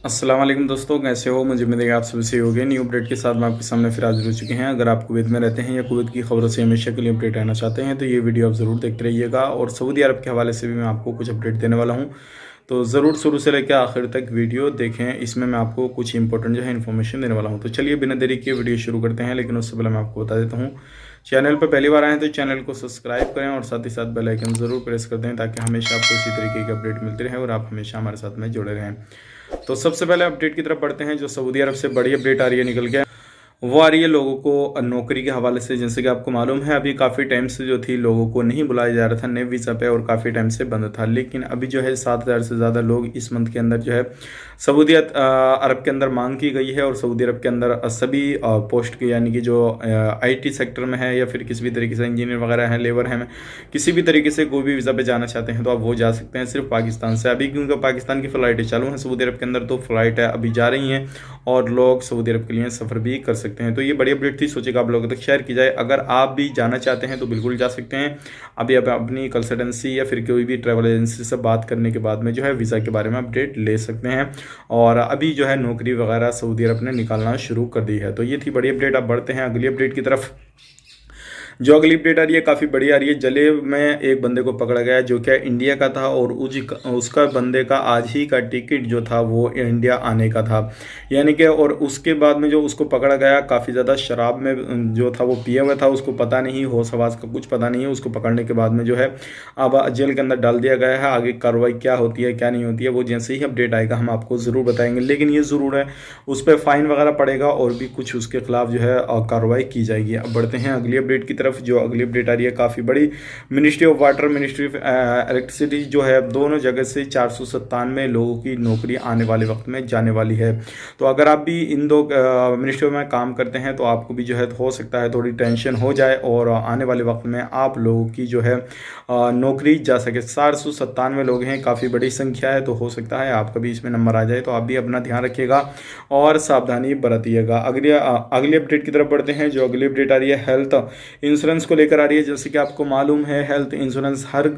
अस्सलाम वालेकुम दोस्तों, कैसे हो? मुझे उम्मीद है कि आप सभी सही होंगे। न्यू अपडेट के साथ मैं आपके सामने फिर हाजिर हो चुके हैं। अगर आप कुवैत में रहते हैं या कुवैत की खबरों से हमेशा के लिए अपडेट रहना चाहते हैं तो ये वीडियो आप ज़रूर देखते रहिएगा। और सऊदी अरब के हवाले से भी मैं आपको कुछ अपडेट देने वाला हूँ, तो ज़रूर शुरू से लेकर आखिर तक वीडियो देखें। इसमें मैं आपको कुछ इंपॉर्टेंट जो है इन्फॉर्मेशन देने वाला हूँ। तो चलिए बिना देरी किए वीडियो शुरू करते हैं, लेकिन उससे पहले मैं आपको बता देता हूँ, चैनल पर पहली बार आए हैं तो चैनल को सब्सक्राइब करें और साथ ही साथ बेल आइकन ज़रूर प्रेस कर दें, ताकि हमेशा आपको इसी तरीके की अपडेट मिलती रहे और आप हमेशा हमारे साथ में जुड़े रहें। तो सबसे पहले अपडेट की तरफ बढ़ते हैं। जो सऊदी अरब से बड़ी अपडेट आ रही है निकल के, वो आ रही है लोगों को नौकरी के हवाले से। जैसे कि आपको मालूम है, अभी काफ़ी टाइम से जो थी लोगों को नहीं बुलाया जा रहा था नए वीज़ा पे, और काफ़ी टाइम से बंद था। लेकिन अभी जो है 7,000 से ज़्यादा लोग इस मंथ के अंदर जो है सऊदी अरब के अंदर मांग की गई है। और सऊदी अरब के अंदर सभी पोस्ट के, यानी कि जो आईटी सेक्टर में है या फिर किसी भी तरीके से इंजीनियर वगैरह हैं, लेबर हैं, किसी भी तरीके से कोई भी वीज़ा पे जाना चाहते हैं तो आप वो जा सकते हैं, सिर्फ पाकिस्तान से। अभी क्योंकि पाकिस्तान की फ़्लाइटें चालू हैं सऊदी अरब के अंदर, तो फ़्लाइटें अभी जा रही हैं और लोग सऊदी अरब के लिए सफ़र भी कर सकते हैं। तो ये बड़ी अपडेट थी, सोचे कि आप लोगों तक शेयर की जाए। अगर आप भी जाना चाहते हैं तो बिल्कुल जा सकते हैं। अभी आप अपनी कंसल्टेंसी या फिर कोई भी ट्रैवल एजेंसी से बात करने के बाद में जो है वीज़ा के बारे में अपडेट ले सकते हैं। और अभी जो है नौकरी वगैरह सऊदी अरब ने निकालना शुरू कर दी है। तो ये थी बड़ी अपडेट। अब बढ़ते हैं अगली अपडेट की तरफ। जो अगली अपडेट आ रही है काफ़ी बड़ी आ रही है। जले में एक बंदे को पकड़ा गया जो क्या इंडिया का था, और उसका बंदे का आज ही का टिकट जो था वो इंडिया आने का था, यानी कि। और उसके बाद में जो उसको पकड़ा गया, काफ़ी ज़्यादा शराब में जो था वो पिया हुआ था, उसको पता नहीं, होश हवास का कुछ पता नहीं है। उसको पकड़ने के बाद में जो है अब जेल के अंदर डाल दिया गया है। आगे कार्रवाई क्या होती है क्या नहीं होती है वो जैसे ही अपडेट आएगा हम आपको ज़रूर बताएंगे। लेकिन ये ज़रूर है उस पर फाइन वगैरह पड़ेगा और भी कुछ उसके खिलाफ जो है कार्रवाई की जाएगी। अब बढ़ते हैं अगली अपडेट की तरफ। जो अगली अपडेट आ रही है काफ़ी बड़ी। Ministry of water, ministry of electricity जो है, दोनों जगह से 497 लोगों की नौकरी आने वाले वक्त में जाने वाली है। तो अगर आप भी इन दो मिनिस्ट्री में काम करते हैं तो आपको भी जो है हो सकता है थोड़ी टेंशन हो जाए और आने वाले वक्त में आप लोगों की जो है नौकरी जा सके। 497 लोग हैं, काफ़ी बड़ी संख्या है, तो हो सकता है आपका भी इसमें नंबर आ जाए। तो आप भी अपना ध्यान रखिएगा और सावधानी बरतिएगा। अगली अपडेट की तरफ बढ़ते हैं। जो अगली अपडेट आ रही है हेल्थ इंश्योरेंस को लेकर आ रही है। जैसे कि आपको मालूम है, हेल्थ इंश्योरेंस हर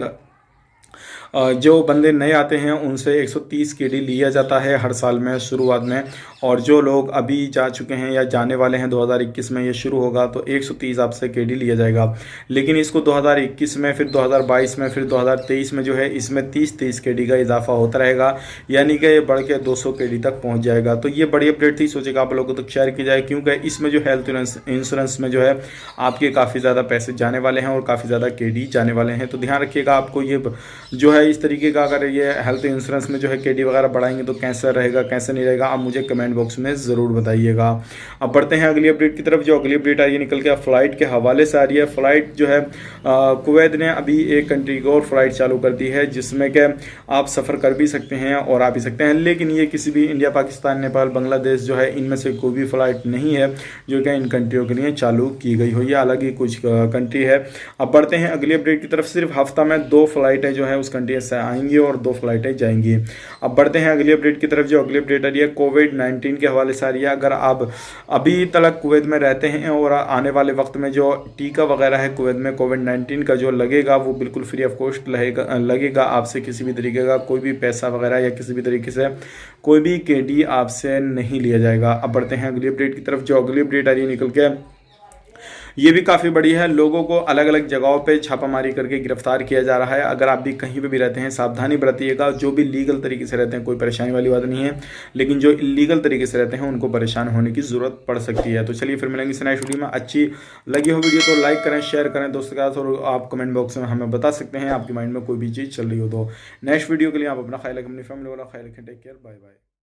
जो बंदे नए आते हैं उनसे 130 केडी लिया जाता है हर साल में शुरुआत में। और जो लोग अभी जा चुके हैं या जाने वाले हैं, 2021 में ये शुरू होगा, तो 130 आपसे केडी लिया जाएगा। लेकिन इसको 2021 में, फिर 2022 में, फिर 2023 में जो है इसमें 30-30 केडी का इजाफा होता रहेगा, यानी कि ये बढ़ के 200 केडी तक पहुंच जाएगा। तो ये बड़ी अपडेट थी, सोचेगा आप लोगों तक शेयर की जाए, क्योंकि इसमें जो हेल्थ इंश्योरेंस में जो है आपके काफ़ी ज़्यादा पैसे जाने वाले हैं और काफ़ी ज़्यादा केडी जाने वाले हैं। तो ध्यान रखिएगा। आपको ये जो है इस तरीके का, अगर ये हेल्थ इंश्योरेंस में जो है केडी वगैरह बढ़ाएंगे तो कैसा रहेगा कैसे नहीं रहेगा, आप मुझे कमेंट बॉक्स में ज़रूर बताइएगा। अब बढ़ते हैं अगली अपडेट की तरफ। जो अगली अपडेट आई है निकल के फ़्लाइट के हवाले से आ रही है। फ़्लाइट जो है कुवैत ने अभी एक कंट्री को और फ्लाइट चालू कर दी है, जिसमें कि आप सफ़र कर भी सकते हैं और आ भी सकते हैं। लेकिन ये किसी भी इंडिया, पाकिस्तान, नेपाल, बांग्लादेश जो है, इनमें से कोई भी फ़्लाइट नहीं है जो कि इन कंट्रियों के लिए चालू की गई हो। ये अलग ही कुछ कंट्री है। अब बढ़ते हैं अगली अपडेट की तरफ। सिर्फ हफ्ता में 2 फ्लाइटें जो है उस कंट्री से आएंगी और 2 फ्लाइटें जाएंगी। अब बढ़ते हैं अगली अपडेट की तरफ। जो अगली अपडेट आ रही है कोविड-19 के हवाले से आ रही है। अगर आप अभी तक कुवैत में रहते हैं और आने वाले वक्त में जो टीका वगैरह है कुवैत में कोविड-19 का जो लगेगा, वो बिल्कुल फ्री ऑफ कॉस्ट लगेगा। आपसे किसी भी तरीके का कोई भी पैसा वगैरह या किसी भी तरीके से कोई भी केडी आपसे नहीं लिया जाएगा। अब बढ़ते हैं अगली अपडेट की तरफ। जो अगली अपडेट आ रही है निकल के, ये भी काफ़ी बड़ी है। लोगों को अलग अलग जगहों पे छापामारी करके गिरफ्तार किया जा रहा है। अगर आप भी कहीं पे भी रहते हैं, सावधानी बरतिएगा। जो भी लीगल तरीके से रहते हैं कोई परेशानी वाली बात नहीं है, लेकिन जो इलीगल तरीके से रहते हैं उनको परेशान होने की ज़रूरत पड़ सकती है। तो चलिए फिर मिलेंगे इस नेक्स्ट वीडियो में। अच्छी लगी हो वीडियो तो लाइक करें, शेयर करें दोस्तों के साथ, और आप कमेंट बॉक्स में हमें बता सकते हैं आपकी माइंड में कोई भी चीज़ चल रही हो। तो नेक्स्ट वीडियो के लिए आप अपना ख्याल रखें, अपनी फैमिली वाला ख्याल रखें। Take care, bye bye.